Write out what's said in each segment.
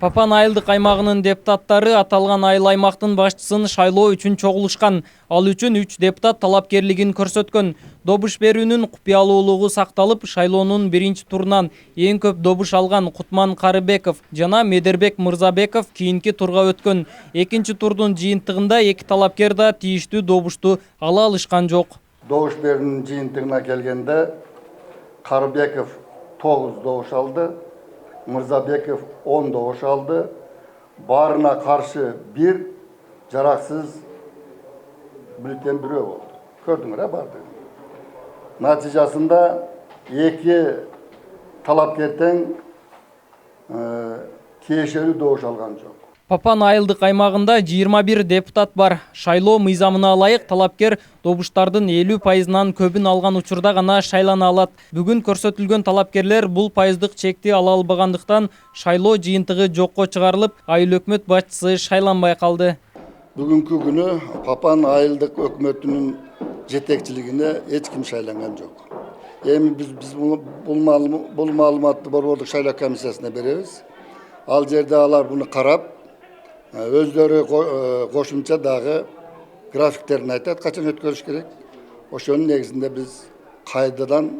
Папан айылдык аймагынын депутаттары аталган айыл аймактын башчысын шайлоо үчүн чогулушкан. Ал үчүн 3 депутат талапкерлигин көрсөткөн. Добуш берүүнүн купуялуулугу сакталып, шайлоонун биринчи турунан эң көп добуш алган Кутман Карыбеков жана Медербек Мырзабеков кийинки турга өткөн. Экинчи турдун жыйынтыгында эки талапкер да тийиштүү добушту ала алышкан жок. Добуш берүүнүн жыйынтыгына келгенде Карыбеков 9 добуш алды. Мырзабеков 10 добуш алды. Барына каршы 1, жараксыз бюллетен бирөө болду. Көрдүңөр, барды. Натыйжасында 2 талапкер тең тиешелүү добуш алган жок. Папан айылдык аймагында 21 депутат бар. Шайлоо мыйзамына ылайык талапкер добуштардын 50%-нан көбүн алган учурда гана шайлана алат. Бүгүн көрсөтүлгөн талапкерлер бул пайыздык чекти ала албагандыктан шайлоо жыйынтыгы жокко чыгарылып, айыл өкмөт башчысы шайланбай калды. Бүгүнкү күнү Папан айылдык өкмөтүнүн жетекчилигине эч ким шайланган жок. Эми биз бул маалыматты борбордук шайлоо комиссиясына беребиз. Ал жерде алар буну карап, өздөрү кошумча дагы графиктерин айтат, качан өткөрүш керек. Ошонун негизинде биз кайдадан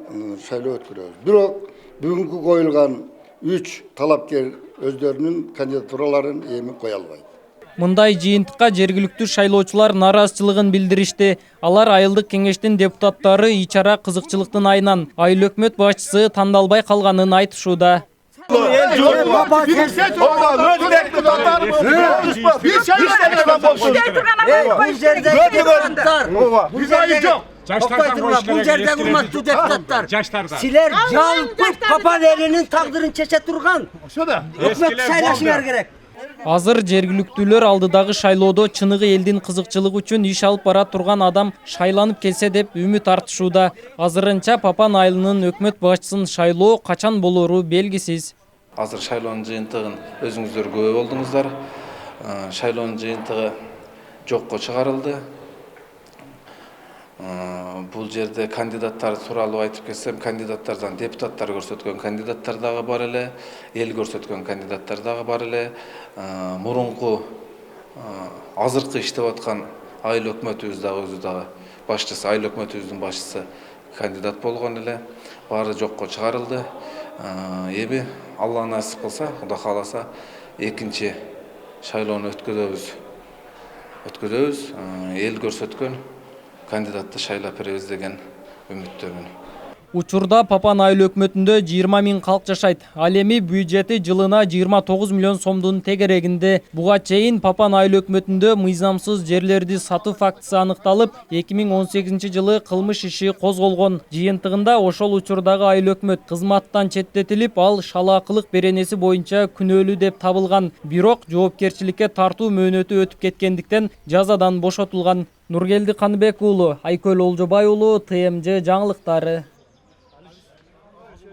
шайлоо өткөрөбүз. Бирок бүгүнкү коюлган 3 талапкер өздөрүнүн кандидатураларын эми кое албайт. Мындай жыйынтыкка жергиликтүү шайлоочулар нааразычылыгын билдиришти. Алар айылдык кеңештин депутаттары ичара кызыкчылыктын айынан айыл өкмөт башчысы тандалбай калганын айтышууда. Силер жалпы Папан элинин тагдырын чече турган. Өкмөт шайлашыңар керек. Азыр жергиликтүүлөр алдыдагы шайлоодо чыныгы элдин кызыкчылыгы үчүн иш алып бара турган адам шайланып келсе деп үмүт артышууда. Азырынча Папан айылынын өкмөт башчысын шайлоо качан болору белгисиз. Азыр шайлоонун жыйынтыгын өзүңүздөр күбө болдуңуздар. Шайлоонун жыйынтыгы жокко чыгарылды. Бул жерде кандидаттар тууралуу айтып кетсем, кандидаттардан депутаттар көрсөткөн кандидаттар дагы бар эле, эл көрсөткөн кандидаттар дагы бар эле. Мурунку азыркы иштеп аткан айыл өкмөтүбүз дагы өзү дагы башчысы, айыл өкмөтүбүздүн башчысы кандидат болгон эле. Баары жокко чыгарылды. Эми Алла насип кылса, Кудай кааласа, экинчи шайлоону өткөзөбүз. Эл көрсөткөн кандидатты шайлап беребиз деген үмүттөмүн. Учурда Папан айыл өкмөтүндө 20 000 калк жашайт. Ал эми бюджети жылына 29 миллион сомдун тегерегинде. Буга чейин Папан айыл өкмөтүндө мыйзамсыз жерлерди сатуу фактысы аныкталып, 2018 жылы кылмыш иши козголгон. Жыйынтыгында ошол учурдагы айыл өкмөт кызматтан четтетилип, ал шалаакылык беренеси боюнча күнөөлүү деп табылган. Бирок жоопкерчиликке тартуу мөөнөтү өтүп кеткендиктен жазадан бошотулган. Нургелди Каныбек уулу, Айкөл Олжобай уулу, ТМЖ жаңылыктары.